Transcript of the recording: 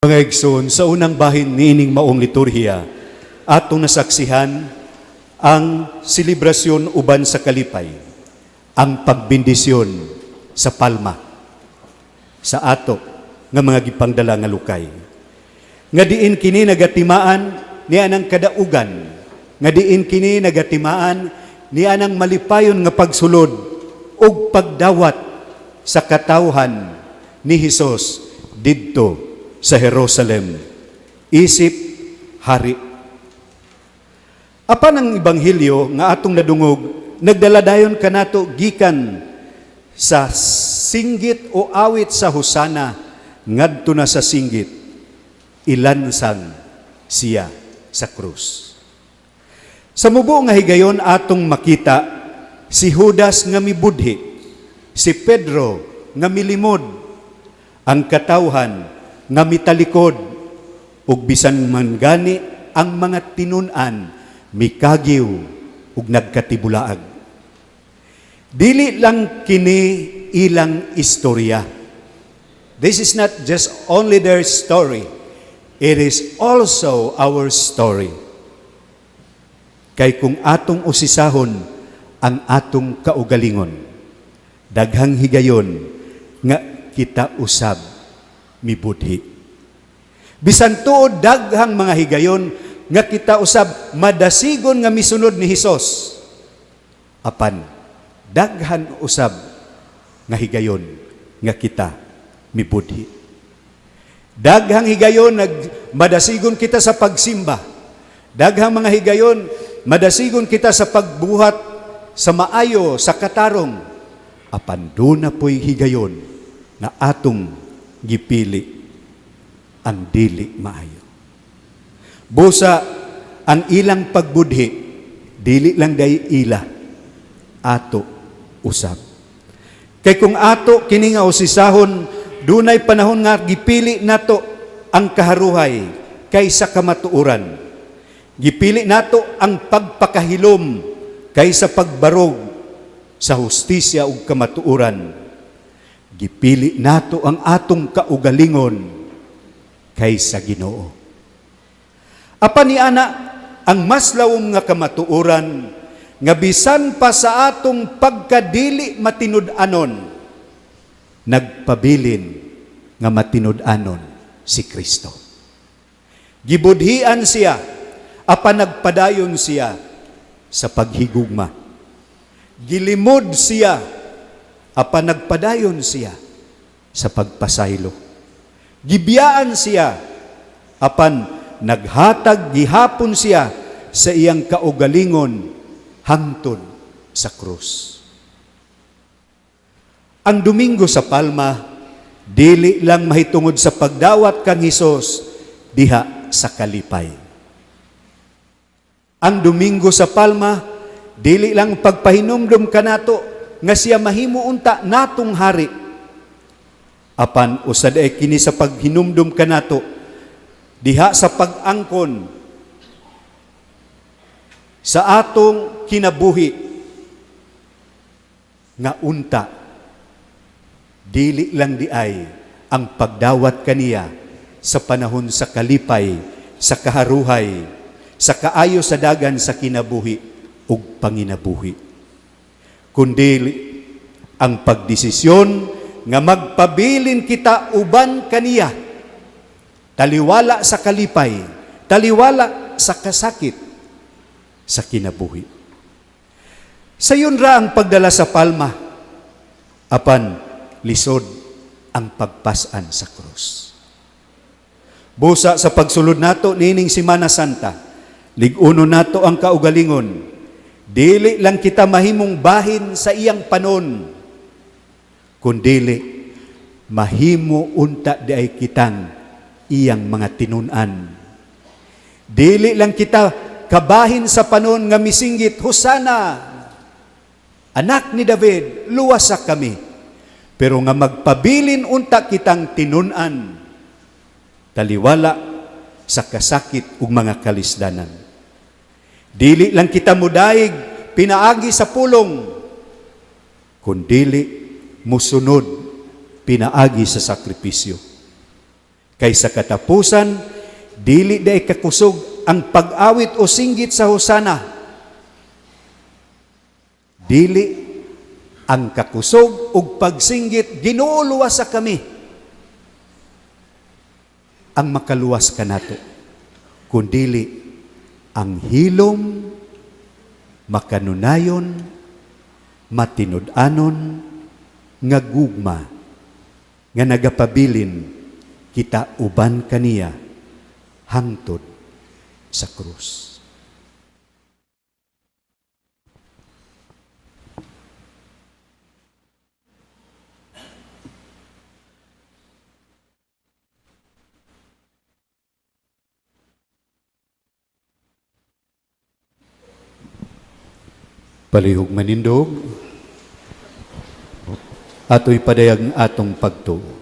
Mga igsoon, sa unang bahin niining maong liturhiya, atong nasaksihan ang selebrasyon uban sa kalipay, ang pagbindisyon sa palma, sa ato nga mga gipangdala nga lukay. Nga diin kini nagatimaan niya ng kadaugan, nga diin kini nagatimaan niya ng malipayon nga pagsulod ug pagdawat sa katawhan ni Hesus didto sa Jerusalem, isip hari. Apan ang Ebanghelyo nga atong nadungog, nagdaladayon kanato gikan sa singgit o awit sa husana, ngadto na sa singgit, ilansang siya sa krus. Sa mubo nga higayon atong makita, si Judas nga mibudhi, si Pedro nga milimod, ang katawhan nga mitalikod, ug bisan man gani ang mga tinun-an mikagiw ug nagkatibulaag. Dili lang kini ilang istorya. This is not just only their story, it is also our story. Kay kung atong usisahon ang atong kaugalingon, daghang higayon nga kita usab mibudhi. Bisan tuod daghang mga higayon nga kita usab madasigon nga misunod ni Hesus. Apan daghan usab nga higayon nga kita mibudhi. Daghang higayon madasigon kita sa pagsimba. Daghang mga higayon madasigon kita sa pagbuhat sa maayo, sa katarong. Apan doon na po'y higayon na atong gipili ang dili maayo. Busa ang ilang pagbudhi, dili lang day ila, ato usab. Kay kung ato kini nga usisahon, dunay panahon nga gipili nato ang kaharuhay kaysa kamatuoran. Gipili nato ang pagpakahilom kaysa pagbarog sa hustisya ug kamatuoran. Gipili nato ang atong kaugalingon kaysa Ginoo. Apan ni ana ang mas lawom nga kamatuoran nga bisan pa sa atong pagkadili matinud-anon, nagpabilin nga matinud-anon si Kristo. Gibudhian siya, apan nagpadayon siya sa paghigugma. Gilimod siya, apan nagpadayon siya sa pagpasaylo. Gibiyaan siya, apan naghatag gihapon siya sa iyang kaugalingon hangtod sa krus. Ang Domingo sa Palma, dili lang mahitungod sa pagdawat kang Hesus diha sa kalipay. Ang Domingo sa Palma, dili lang pagpahinumdum kanato nga siya mahimo unta natong hari. Apan usad ay kini sa paghinumdum kanato diha sa pag-angkon sa atong kinabuhi nga unta dili lang diay ang pagdawat kaniya sa panahon sa kalipay, sa kaharuhay, sa kaayo sa dagan sa kinabuhi ug panginabuhi, kundi ang pagdesisyon nga magpabilin kita uban kaniya, taliwala sa kalipay, taliwala sa kasakit sa kinabuhi. Sayon ra ang pagdala sa palma, apan lisod ang pagpasan sa krus. Busa sa pagsulod nato nining Semana Santa, lig-uno nato ang kaugalingon, dili lang kita mahimong bahin sa iyang panon, kundili mahimo unta diay kitang iyang mga tinun-an. Dili lang kita kabahin sa panon nga misinggit, Hosana, anak ni David, luwasak kami. Pero nga magpabilin unta kitang tinun-an, taliwala sa kasakit ug mga kalisdanan. Dili lang kita mudaig pinaagi sa pulong, kundili musunod pinaagi sa sakripisyo. Kay sa katapusan, dili day kakusog ang pag-awit o singgit sa hosana. Dili ang kakusog ug pagsinggit ginuuluwas sa kami. Ang makaluwas kanato, kundili ang hilom, makanunayon, matinud-anon, nga gugma, nga nagapabilin kita uban kaniya hangtod sa krus. Palihog manindog, ato'y padayag atong pagtuo.